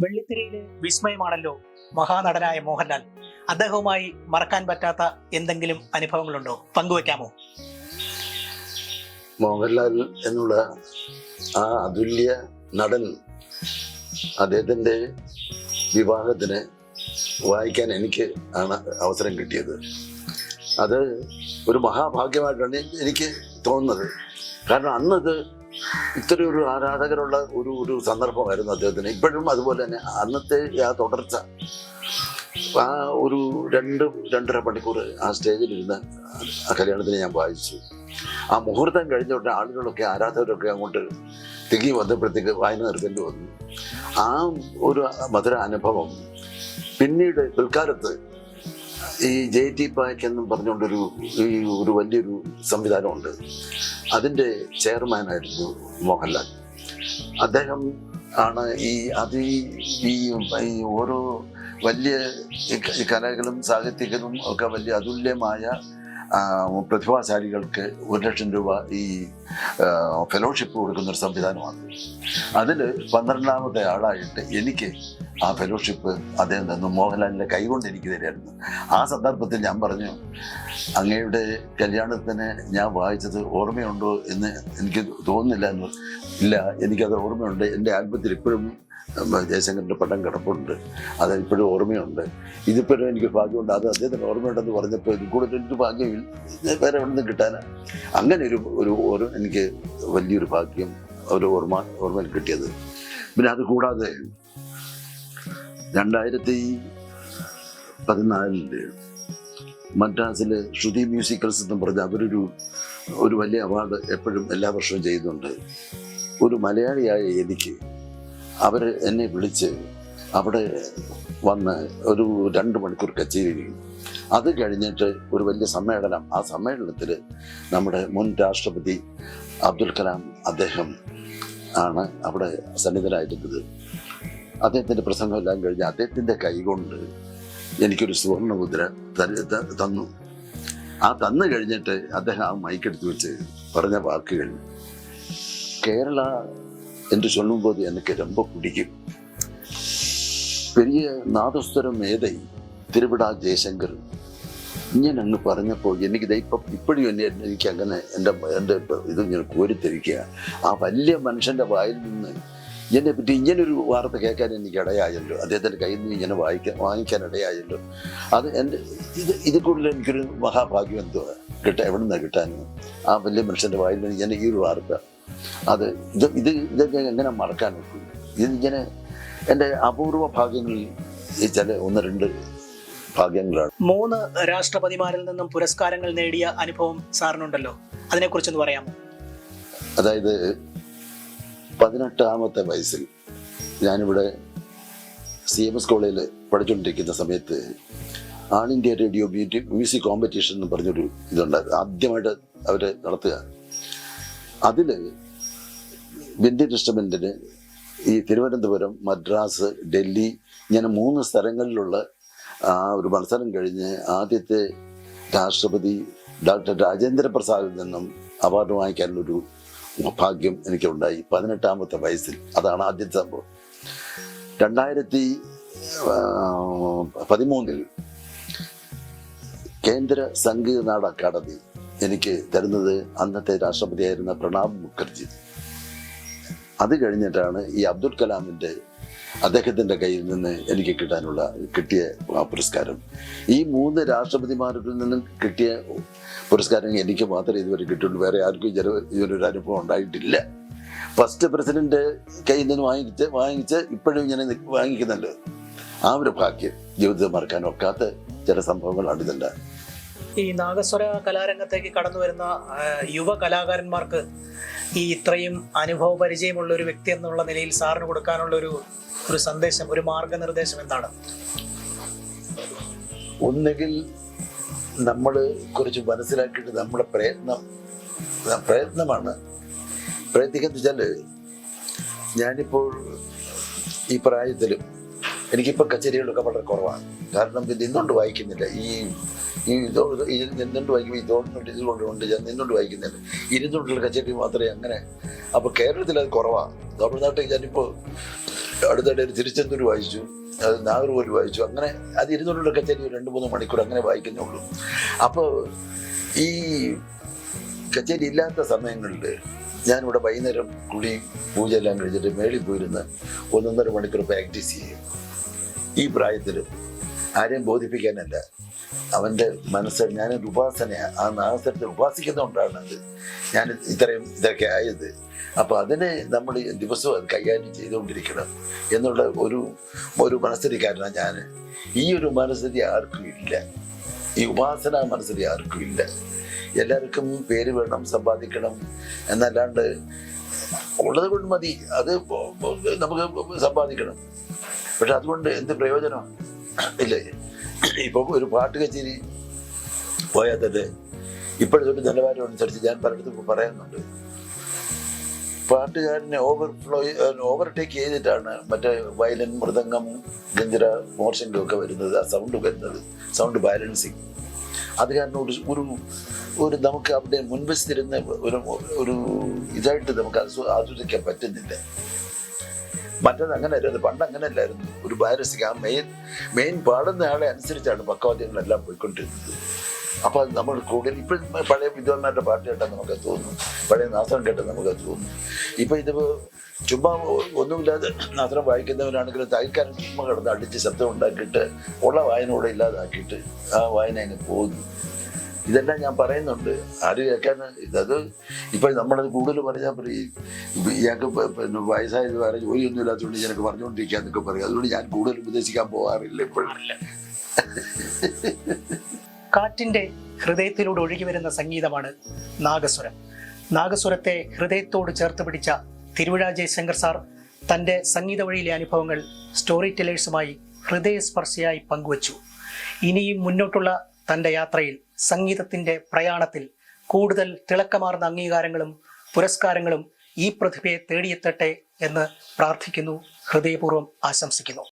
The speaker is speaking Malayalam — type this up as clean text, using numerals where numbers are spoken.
വെള്ളിത്തിരയിലെ വിസ്മയമാണല്ലോ മഹാനടനായ മോഹൻലാൽ. അദ്ദേഹവുമായി മറക്കാൻ പറ്റാത്ത എന്തെങ്കിലും അനുഭവങ്ങളുണ്ടോ? പങ്കുവെക്കാമോ? മോഹൻലാൽ എന്നുള്ള ആ അതുല്യ നടൻ, അദ്ദേഹത്തിൻ്റെ വിവാഹത്തിന് വായിക്കാൻ എനിക്ക് ആണ് അവസരം കിട്ടിയത്. അത് ഒരു മഹാഭാഗ്യമായിട്ടാണ് എനിക്ക് തോന്നുന്നത്. കാരണം അന്നത് ഇത്രയൊരു ആരാധകരുള്ള ഒരു സന്ദർഭമായിരുന്നു അദ്ദേഹത്തിന്. ഇപ്പോഴും അതുപോലെ തന്നെ അന്നത്തെ ആ തുടർച്ച, ആ ഒരു 2-2.5 മണിക്കൂർ ആ സ്റ്റേജിലിരുന്ന് ആ കല്യാണത്തിന് ഞാൻ വായിച്ചു. ആ മുഹൂർത്തം കഴിഞ്ഞ ഉടനെ ആളുകളൊക്കെ, ആരാധകരൊക്കെ അങ്ങോട്ട് തിങ്ങി വന്നപ്പോഴത്തേക്ക് വായന നിർത്തേണ്ടി വന്നു. ആ ഒരു മധുര അനുഭവം പിന്നീട് പിൽക്കാലത്ത് ഈ JT പായ്ക്ക് എന്നും പറഞ്ഞുകൊണ്ടൊരു ഒരു വലിയൊരു സംവിധാനമുണ്ട്. അതിൻ്റെ ചെയർമാനായിരുന്നു മോഹൻലാൽ. അദ്ദേഹം ആണ് ഈ ഓരോ വലിയ കലകളും സാഹിത്യങ്ങളും ഒക്കെ വലിയ അതുല്യമായ പ്രതിഭാശാലികൾക്ക് 1 ലക്ഷം രൂപ ഈ ഫെലോഷിപ്പ് കൊടുക്കുന്നൊരു സംവിധാനമാണ്. അതിൽ 12ാമത്തെ ആളായിട്ട് എനിക്ക് ആ ഫെലോഷിപ്പ് അദ്ദേഹം തന്നു. മോഹൻലാലിൻ്റെ കൈകൊണ്ട് എനിക്ക് തരായിരുന്നു. ആ സന്ദർഭത്തിൽ ഞാൻ പറഞ്ഞു, അങ്ങയുടെ കല്യാണത്തിന് ഞാൻ വായിച്ചത് ഓർമ്മയുണ്ടോ എന്ന് എനിക്ക് തോന്നുന്നില്ല ഇല്ല, എനിക്കത് ഓർമ്മയുണ്ട്. എൻ്റെ ആൽബത്തിൽ ഇപ്പോഴും ജയശങ്കറിൻ്റെ പടം കിടപ്പുണ്ട്, അതിപ്പോഴും ഓർമ്മയുണ്ട്. ഇതിപ്പോഴും എനിക്ക് ഭാഗ്യമുണ്ട്, അത് അദ്ദേഹത്തിന് ഓർമ്മയുണ്ടെന്ന് പറഞ്ഞപ്പോൾ ഇത് കൂടുതൽ എനിക്ക് ഭാഗ്യമില്ല, വേറെ എവിടെ നിന്ന് കിട്ടാനാ. അങ്ങനെ ഒരു എനിക്ക് വലിയൊരു ഭാഗ്യം, ഒരു ഓർമ്മയിൽ കിട്ടിയത്. പിന്നെ അത് കൂടാതെ 2014 മദ്രാസിൽ ശ്രുതി മ്യൂസിക്കൽസ് എന്ന് പറഞ്ഞ അവരൊരു വലിയ അവാർഡ് എപ്പോഴും എല്ലാ വർഷവും ചെയ്യുന്നുണ്ട്. ഒരു മലയാളിയായ എനിക്ക് അവർ എന്നെ വിളിച്ച് അവിടെ വന്ന് ഒരു 2 മണിക്കൂർ കച്ചേരി. അത് കഴിഞ്ഞിട്ട് ഒരു വലിയ സമ്മേളനം. ആ സമ്മേളനത്തിൽ നമ്മുടെ മുൻ രാഷ്ട്രപതി അബ്ദുൽ കലാം അദ്ദേഹം ആണ് അവിടെ സന്നിധനായിരുന്നത്. അദ്ദേഹത്തിൻ്റെ പ്രസംഗമെല്ലാം കഴിഞ്ഞ് അദ്ദേഹത്തിൻ്റെ കൈകൊണ്ട് എനിക്കൊരു സുവർണ്ണ മുദ്ര തന്നു. ആ തന്നു കഴിഞ്ഞിട്ട് അദ്ദേഹം ആ മൈക്കെടുത്ത് വെച്ച് പറഞ്ഞ വാക്കുകൾ, കേരള என்று சொல்லும்போது எனக்கு ரொம்ப பிடிக்கும். பெரிய നാദസ്വരം മേധൈ തിരുവിടാ ജയശങ്കർ ഇങ്ങനെ അങ്ങ് പറഞ്ഞപ്പോൾ എനിക്കിത് ഇപ്പോഴും എനിക്ക് അങ്ങനെ എൻ്റെ ഇത് ഇങ്ങനെ കോരിത്തിരിക്കുക. ആ വലിയ മനുഷ്യൻ്റെ വായിൽ നിന്ന് എന്നെ പറ്റി ഇങ്ങനൊരു വാർത്ത കേൾക്കാൻ എനിക്ക് ഇടയായല്ലോ, അദ്ദേഹത്തിൻ്റെ കയ്യിൽ നിന്ന് ഇങ്ങനെ വാങ്ങിക്കാൻ ഇടയായല്ലോ. അത് എൻ്റെ ഇത് കൂടുതൽ എനിക്കൊരു മഹാഭാഗ്യം എന്തുവാ എവിടെ നിന്നാണ് കിട്ടാൻ? ആ വലിയ മനുഷ്യൻ്റെ വായിൽ നിന്ന് ഇങ്ങനെ ഈ ഒരു വാർത്ത, അത് ഇതൊക്കെ എങ്ങനെ മറക്കാൻ പറ്റും? ഇതിങ്ങനെ എൻ്റെ അപൂർവ ഭാഗ്യങ്ങളിൽ ഈ ചില 1-2 ഭാഗ്യങ്ങളാണ്. 3 രാഷ്ട്രപതിമാരിൽ നിന്നും പുരസ്കാരങ്ങൾ നേടിയ അനുഭവം സാറിനുണ്ടല്ലോ, അതിനെക്കുറിച്ചൊന്ന് പറയാമോ? അതായത് 18ാമത്തെ വയസ്സിൽ ഞാനിവിടെ CMS കോളേജിൽ പഠിച്ചുകൊണ്ടിരിക്കുന്ന സമയത്ത് ആൾ ഇന്ത്യ റേഡിയോ മ്യൂസിക് കോമ്പറ്റീഷൻ എന്ന് പറഞ്ഞൊരു ഇതുണ്ടായിരുന്നു. ആദ്യമായിട്ട് അവർ നടത്തുക. അതിൽ ഇന്ത്യൻ ഇൻസ്ട്രുമെൻറ്റിന് ഈ തിരുവനന്തപുരം, മദ്രാസ്, ഡൽഹി ഇങ്ങനെ 3 സ്ഥലങ്ങളിലുള്ള ആ ഒരു മത്സരം കഴിഞ്ഞ് ആദ്യത്തെ രാഷ്ട്രപതി ഡോക്ടർ രാജേന്ദ്ര പ്രസാദിൽ നിന്നും അവാർഡ് വാങ്ങിക്കാനുള്ളൊരു ഭാഗ്യം എനിക്കുണ്ടായി 18ാമത്തെ വയസ്സിൽ. അതാണ് ആദ്യത്തെ സംഭവം. 2013 കേന്ദ്ര സംഗീത നാട അക്കാദമി എനിക്ക് തരുന്നത് അന്നത്തെ രാഷ്ട്രപതിയായിരുന്ന പ്രണാബ് മുഖർജി. അത് കഴിഞ്ഞിട്ടാണ് ഈ അബ്ദുൽ കലാമിൻ്റെ അദ്ദേഹത്തിൻ്റെ കയ്യിൽ നിന്ന് എനിക്ക് കിട്ടിയ പുരസ്കാരം. ഈ 3 രാഷ്ട്രപതിമാരിൽ നിന്നും കിട്ടിയ പുരസ്കാരം എനിക്ക് മാത്രമേ ഇതുവരെ കിട്ടുള്ളൂ. വേറെ ആർക്കും ഇതിനൊരു അനുഭവം ഉണ്ടായിട്ടില്ല. ഫസ്റ്റ് പ്രസിഡന്റ് കയ്യിൽ നിന്ന് വാങ്ങിച്ച് ഇപ്പോഴും ഇങ്ങനെ വാങ്ങിക്കുന്നുണ്ട്. ആ ഒരു ഭാഗ്യം ജീവിതത്തിൽ മറക്കാൻ ഒക്കാത്ത ചില സംഭവങ്ങളാണ് ഇതെല്ലാം. ഈ നാഗസ്വര കലാരംഗത്തേക്ക് കടന്നു വരുന്ന യുവ കലാകാരന്മാർക്ക് ഈ ഇത്രയും അനുഭവ പരിചയമുള്ള ഒരു വ്യക്തി എന്നുള്ള നിലയിൽ സാറിന് കൊടുക്കാനുള്ള ഒരു സന്ദേശം, ഒരു മാർഗനിർദ്ദേശം എന്താണ്? ഒന്നുകിൽ നമ്മൾ കുറച്ച് മനസ്സിലാക്കിയിട്ട് നമ്മുടെ പ്രയത്നമാണ് പ്രയത്നിക്കുന്നത് വെച്ചാൽ, ഞാനിപ്പോൾ ഈ പ്രായത്തിലും എനിക്കിപ്പോൾ കച്ചേരികളൊക്കെ വളരെ കുറവാണ്. കാരണം നിന്നുകൊണ്ട് വായിക്കുന്നില്ല. നിന്നുകൊണ്ട് വായിക്കുമ്പോൾ ഈ തോന്നുന്നുണ്ട് ഇതുകൊണ്ടുണ്ട്, ഞാൻ നിന്നുകൊണ്ട് വായിക്കുന്നില്ല. ഇരുന്നുകൊണ്ടുള്ള കച്ചേരി മാത്രമേ അങ്ങനെ. അപ്പോൾ കേരളത്തിൽ അത് കുറവാണ്. തമിഴ്നാട്ടിൽ ഞാനിപ്പോൾ അടുത്തിടയിൽ തിരുച്ചെന്തൂർ വായിച്ചു, അത് നാഗർകോവിൽ വായിച്ചു. അങ്ങനെ അത് ഇരുന്നൂറിൻ്റെ കച്ചേരി 2-3 മണിക്കൂർ അങ്ങനെ വായിക്കുന്നേ ഉള്ളൂ. അപ്പോൾ ഈ കച്ചേരി ഇല്ലാത്ത സമയങ്ങളിൽ ഞാനിവിടെ വൈകുന്നേരം കുളി പൂജ എല്ലാം കഴിഞ്ഞിട്ട് മേളിൽ പോയിരുന്ന് 1-1.5 മണിക്കൂർ പ്രാക്ടീസ് ചെയ്യും. ഈ പ്രായത്തിൽ ആരെയും ബോധിപ്പിക്കാനല്ല, അവൻ്റെ മനസ്സ് ഞാനൊരു ഉപാസനയാണ്, ആ നാഗസ്വരത്തെ ഉപാസിക്കുന്നതുകൊണ്ടാണ് അത് ഞാൻ ഇതൊക്കെ ആയത്. അപ്പോൾ അതിനെ നമ്മൾ ദിവസവും അത് കൈകാര്യം ചെയ്തുകൊണ്ടിരിക്കണം എന്നുള്ള ഒരു മനസ്ഥിതിക്കാരനാണ് ഞാൻ. ഈ ഒരു മനസ്ഥിതി ആർക്കും ഇല്ല, ഈ ഉപാസന മനസ്ഥിതി ആർക്കും ഇല്ല. എല്ലാവർക്കും പേര് വേണം, സമ്പാദിക്കണം എന്നല്ലാണ്ട് ഉള്ളത് കൊണ്ട് മതി, അത് നമുക്ക് സമ്പാദിക്കണം. പക്ഷെ അതുകൊണ്ട് എന്ത് പ്രയോജനം ഇല്ലേ? ഇപ്പം ഒരു പാട്ട് കച്ചേരി പോയാൽ തന്നെ ഇപ്പോഴത്തെ ഒരു നിലവാരം അനുസരിച്ച് ഞാൻ പലയിടത്തും പറയുന്നുണ്ട്, പാട്ടുകാരനെ ഓവർടേക്ക് ചെയ്തിട്ടാണ് മറ്റേ വയലിൻ, മൃദംഗം, ഗഞ്ചിറ, മോർശങ്കം ഒക്കെ വരുന്നത്, ആ സൗണ്ട് വരുന്നത്, സൗണ്ട് ബാലൻസിങ്. അത് കാരണം ഒരു നമുക്ക് അവിടെ മുൻവശത്തിരുന്ന് ഒരു ഇതായിട്ട് നമുക്ക് ആസ്വദിക്കാൻ പറ്റുന്നില്ല. മറ്റത് അങ്ങനെ അല്ലായിരുന്നു, പണ്ട് അങ്ങനെ അല്ലായിരുന്നു. ഒരു ബാലൻസിങ്, ആ മെയിൻ പാടുന്ന ആളെ അനുസരിച്ചാണ് പക്കവാദ്യങ്ങളെല്ലാം പോയിക്കൊണ്ടിരുന്നത്. അപ്പോൾ അത് നമ്മൾ കൂടുതൽ ഇപ്പം പഴയ വിദ്വാന്മാരുടെ പാട്ട് കേട്ടാൽ നമുക്ക് തോന്നും, പഴയ നാസ്ത്രം കേട്ടാൽ നമുക്ക് തോന്നും. ഇപ്പം ഇതിപ്പോൾ ചുമ്മാ ഒന്നുമില്ലാതെ നാസ്ത്രം വായിക്കുന്നവരാണെങ്കിൽ തയ്ക്കാരൻ ചുമ്മാ കിടന്ന് അടിച്ച് ശബ്ദം ഉണ്ടാക്കിയിട്ട് ഉള്ള വായനയോടെ ഇല്ലാതാക്കിയിട്ട് ആ വായന അങ്ങ് പോകുന്നു. ഇതെല്ലാം ഞാൻ പറയുന്നുണ്ട്, ആര് കേൾക്കാൻ. ഇതത് ഇപ്പം നമ്മളത് കൂടുതൽ പറഞ്ഞാൽ പറയും ഇയാൾക്ക് പിന്നെ വയസ്സായത് വേറെ ജോലിയൊന്നും ഇല്ലാത്തതുകൊണ്ട് ഞാനൊക്കെ പറഞ്ഞുകൊണ്ടിരിക്കാന്നൊക്കെ പറയും. അതുകൊണ്ട് ഞാൻ കൂടുതൽ ഉപദേശിക്കാൻ പോകാറില്ല ഇപ്പോഴും. കാറ്റിന്റെ ഹൃദയത്തിലൂടെ ഒഴുകി വരുന്ന സംഗീതമാണ് നാഗസ്വരം. നാഗസ്വരത്തെ ഹൃദയത്തോട് ചേർത്ത് പിടിച്ച തിരുവിഴ ജയശങ്കർ സാർ തൻ്റെ സംഗീത വഴിയിലെ അനുഭവങ്ങൾ സ്റ്റോറി ടെല്ലേഴ്സുമായി ഹൃദയസ്പർശിയായി പങ്കുവച്ചു. ഇനിയും മുന്നോട്ടുള്ള തൻ്റെ യാത്രയിൽ, സംഗീതത്തിൻ്റെ പ്രയാണത്തിൽ കൂടുതൽ തിളക്കമാർന്ന അംഗീകാരങ്ങളും പുരസ്കാരങ്ങളും ഈ പ്രതിഭയെ തേടിയെത്തട്ടെ എന്ന് പ്രാർത്ഥിക്കുന്നു, ഹൃദയപൂർവ്വം ആശംസിക്കുന്നു.